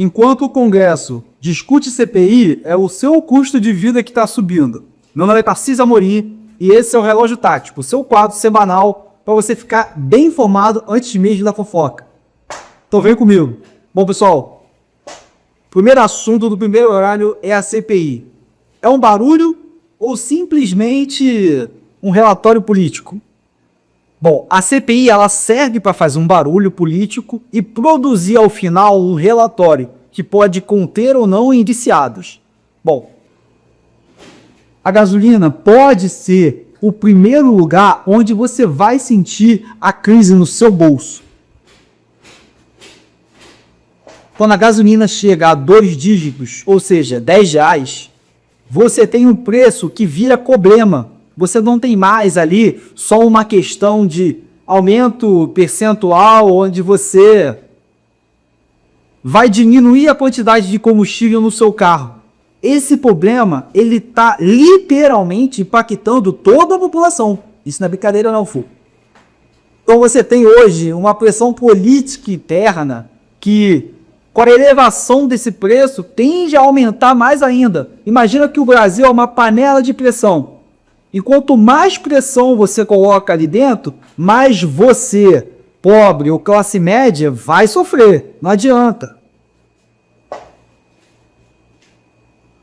enquanto o Congresso discute CPI, é o seu custo de vida que está subindo. Meu nome é Tarcísio Amorim e esse é o Relógio Tático, seu quadro semanal para você ficar bem informado antes mesmo da fofoca. Então vem comigo. Bom, pessoal, o primeiro assunto do primeiro horário é a CPI. É um barulho ou simplesmente um relatório político? Bom, a CPI ela serve para fazer um barulho político e produzir ao final um relatório que pode conter ou não indiciados. Bom, a gasolina pode ser o primeiro lugar onde você vai sentir a crise no seu bolso. Quando a gasolina chega a 2 dígitos, ou seja, R$10, você tem um preço que vira problema. Você não tem mais ali só uma questão de aumento percentual, onde você vai diminuir a quantidade de combustível no seu carro. Esse problema, ele está literalmente impactando toda a população. Isso não é brincadeira não, Fu. Então você tem hoje uma pressão política interna que, com a elevação desse preço, tende a aumentar mais ainda. Imagina que o Brasil é uma panela de pressão. E quanto mais pressão você coloca ali dentro, mais você, pobre ou classe média, vai sofrer. Não adianta.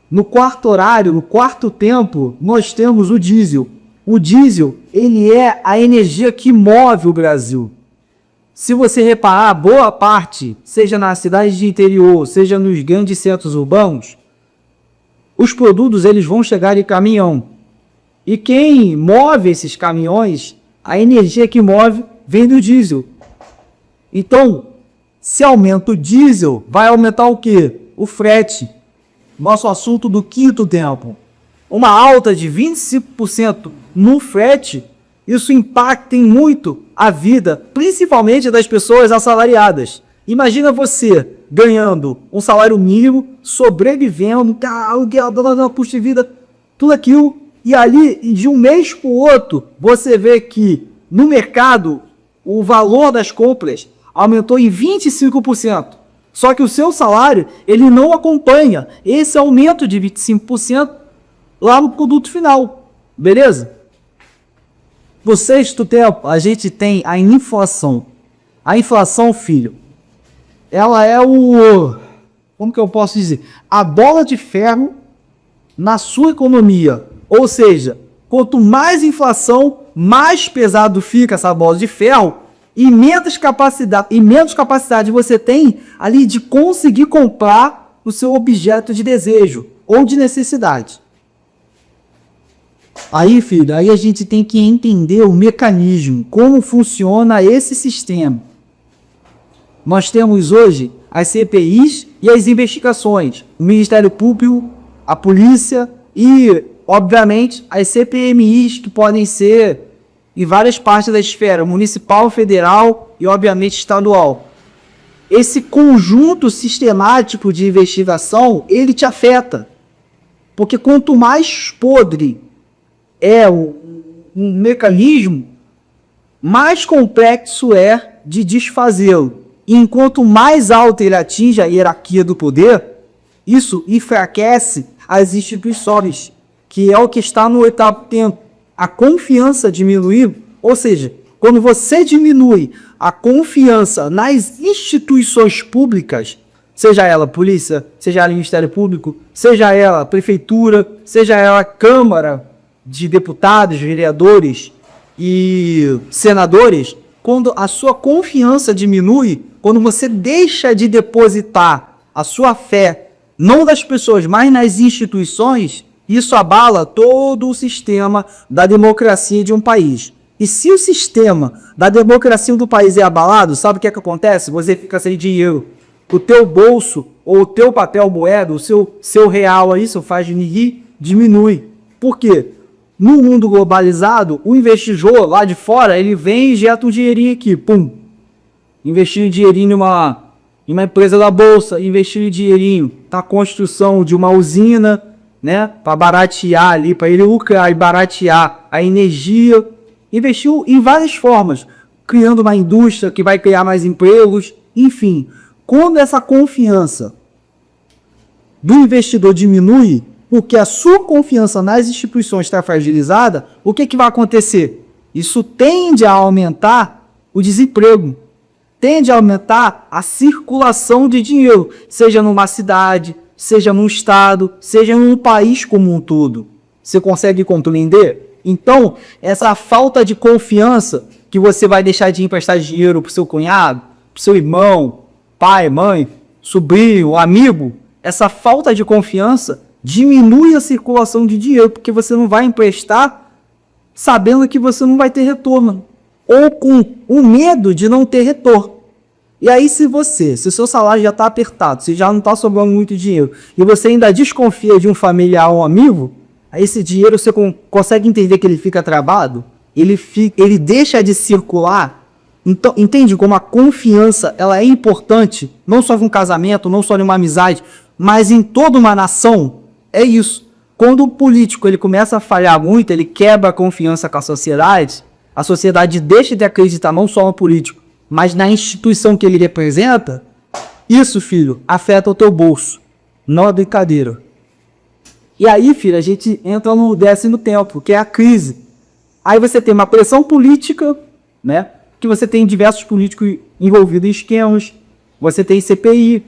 No quarto horário, no quarto tempo, nós temos o diesel. O diesel, ele é a energia que move o Brasil. Se você reparar, boa parte, seja nas cidades de interior, seja nos grandes centros urbanos, os produtos eles vão chegar em caminhão. E quem move esses caminhões, a energia que move vem do diesel. Então, se aumenta o diesel, vai aumentar o quê? O frete. Nosso assunto do quinto tempo. Uma alta de 25% no frete, isso impacta muito a vida, principalmente das pessoas assalariadas. Imagina você ganhando um salário mínimo, sobrevivendo, custo de vida, tudo aquilo. E ali, de um mês para o outro, você vê que no mercado o valor das compras aumentou em 25%. Só que o seu salário ele não acompanha esse aumento de 25% lá no produto final. Beleza? No sexto tempo, a gente tem a inflação. A inflação, filho, ela é como que eu posso dizer? A bola de ferro na sua economia. Ou seja, quanto mais inflação, mais pesado fica essa bola de ferro e menos capacidade você tem ali de conseguir comprar o seu objeto de desejo ou de necessidade. Aí, filho, aí a gente tem que entender o mecanismo, como funciona esse sistema. Nós temos hoje as CPIs e as investigações, o Ministério Público, a polícia e, obviamente, as CPMIs que podem ser em várias partes da esfera municipal, federal e, obviamente, estadual. Esse conjunto sistemático de investigação, ele te afeta. Porque quanto mais podre é um mecanismo, mais complexo é de desfazê-lo. E enquanto mais alto ele atinge a hierarquia do poder, isso enfraquece as instituições, que é o que está no oitavo tempo. A confiança diminuiu, ou seja, quando você diminui a confiança nas instituições públicas, seja ela polícia, seja ela Ministério Público, seja ela prefeitura, seja ela Câmara de Deputados, vereadores e senadores, quando a sua confiança diminui, quando você deixa de depositar a sua fé, não das pessoas, mas nas instituições, isso abala todo o sistema da democracia de um país. E se o sistema da democracia do país é abalado, sabe o que é que acontece? Você fica sem dinheiro. O teu bolso, ou o teu papel moeda, o seu real aí, seu faz de ninguém, diminui. Por quê? No mundo globalizado, o investidor lá de fora, ele vem e injeta um dinheirinho aqui, pum. Investir em dinheirinho em uma empresa da bolsa, investir em dinheirinho na construção de uma usina, né, para baratear ali, para ele lucrar e baratear a energia. Investiu em várias formas, criando uma indústria que vai criar mais empregos, enfim. Quando essa confiança do investidor diminui, porque a sua confiança nas instituições está fragilizada, o que vai acontecer? Isso tende a aumentar o desemprego, tende a aumentar a circulação de dinheiro, seja numa cidade, seja num estado, seja num país como um todo. Você consegue compreender? Então, essa falta de confiança que você vai deixar de emprestar dinheiro para o seu cunhado, para o seu irmão, pai, mãe, sobrinho, amigo, essa falta de confiança diminui a circulação de dinheiro, porque você não vai emprestar sabendo que você não vai ter retorno, ou com o medo de não ter retorno. E aí se o seu salário já está apertado, se já não está sobrando muito dinheiro, e você ainda desconfia de um familiar ou um amigo, aí esse dinheiro você consegue entender que ele fica travado, ele deixa de circular. Então, entende como a confiança ela é importante, não só num casamento, não só numa amizade, mas em toda uma nação. É isso. Quando o político ele começa a falhar muito, ele quebra a confiança com a sociedade deixa de acreditar não só no político, mas na instituição que ele representa. Isso, filho, afeta o teu bolso. Não é brincadeira. E aí, filho, a gente entra no 10º tempo, que é a crise. Aí você tem uma pressão política, né? Que você tem diversos políticos envolvidos em esquemas, você tem CPI,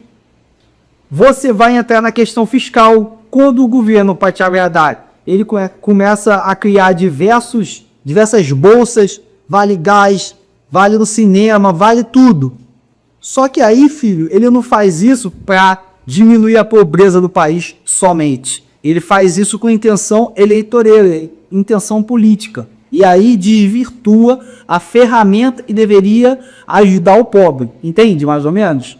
você vai entrar na questão fiscal. Quando o governo, para te agradar, ele começa a criar diversas bolsas, vale gás, vale no cinema, vale tudo. Só que aí, filho, ele não faz isso para diminuir a pobreza do país somente. Ele faz isso com intenção eleitoreira, intenção política. E aí desvirtua a ferramenta que deveria ajudar o pobre. Entende, mais ou menos?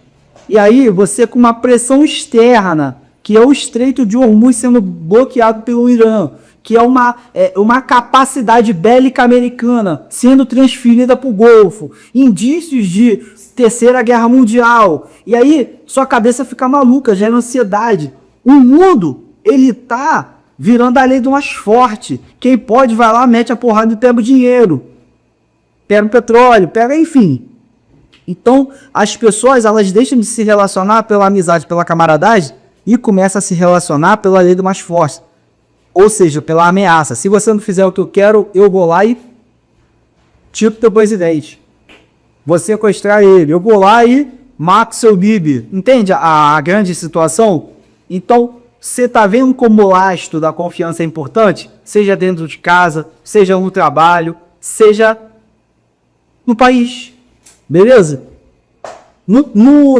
E aí você com uma pressão externa, que é o Estreito de Hormuz sendo bloqueado pelo Irã, que é uma capacidade bélica americana sendo transferida para o Golfo, indícios de Terceira Guerra Mundial. E aí sua cabeça fica maluca, gera ansiedade. O mundo, ele tá virando a lei do mais forte. Quem pode vai lá, mete a porrada e pega o dinheiro. Pega o petróleo, pega, enfim. Então, as pessoas, elas deixam de se relacionar pela amizade, pela camaradagem, e começam a se relacionar pela lei do mais forte. Ou seja, pela ameaça. Se você não fizer o que eu quero, eu vou lá e tiro o teu presidente. Vou sequestrar ele. Eu vou lá e mato seu líder. Entende a grande situação? Então, você está vendo como o lastro da confiança é importante? Seja dentro de casa, seja no trabalho, seja no país. Beleza? No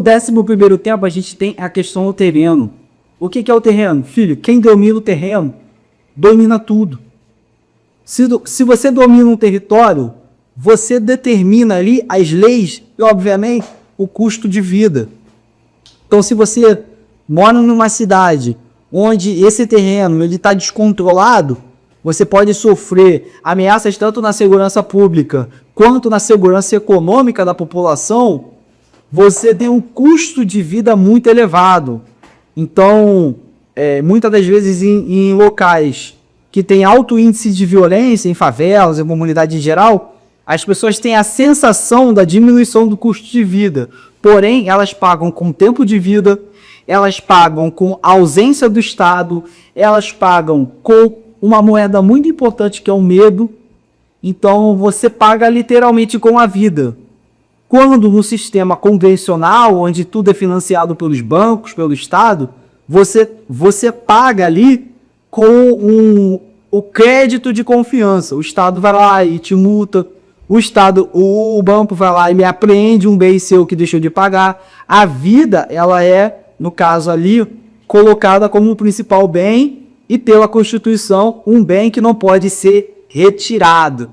11º tempo, a gente tem a questão do terreno. O que é o terreno? Filho, quem domina o terreno, domina tudo. Se você domina um território, você determina ali as leis e, obviamente, o custo de vida. Então, se você mora numa cidade onde esse terreno está descontrolado, você pode sofrer ameaças tanto na segurança pública quanto na segurança econômica da população. Você tem um custo de vida muito elevado. Então, muitas das vezes em locais que tem alto índice de violência, em favelas, em comunidade em geral, as pessoas têm a sensação da diminuição do custo de vida. Porém, elas pagam com tempo de vida, elas pagam com a ausência do Estado, elas pagam com uma moeda muito importante que é o medo. Então você paga literalmente com a vida. Quando no sistema convencional, onde tudo é financiado pelos bancos, pelo Estado, você paga ali com o crédito de confiança. O Estado vai lá e te multa. O banco vai lá e me apreende um bem seu que deixou de pagar. A vida, ela é, no caso ali, colocada como o principal bem e pela Constituição um bem que não pode ser retirado.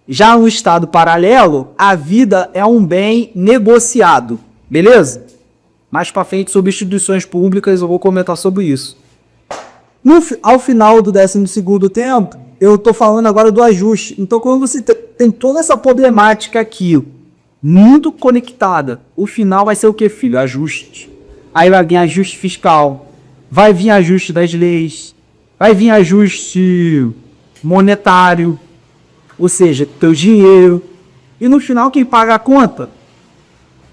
Já no estado paralelo, a vida é um bem negociado, beleza? Mais para frente, sobre instituições públicas, eu vou comentar sobre isso. Ao final do 12º tempo, eu estou falando agora do ajuste. Então, quando você tem toda essa problemática aqui, muito conectada, o final vai ser o que, filho? Ajuste. Aí vai vir ajuste fiscal, vai vir ajuste das leis, vai vir ajuste monetário, ou seja, teu dinheiro. E no final, quem paga a conta?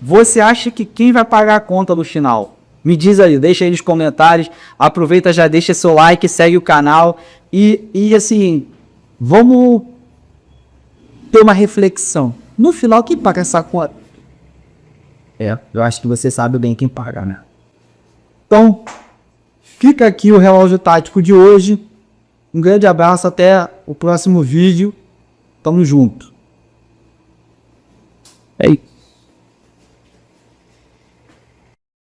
Você acha que quem vai pagar a conta no final? Me diz aí, deixa aí nos comentários. Aproveita, já deixa seu like, segue o canal. E assim, vamos ter uma reflexão. No final, quem paga essa conta? Eu acho que você sabe bem quem paga, né? Então, fica aqui o relógio tático de hoje. Um grande abraço, até o próximo vídeo. Tamo junto. É isso.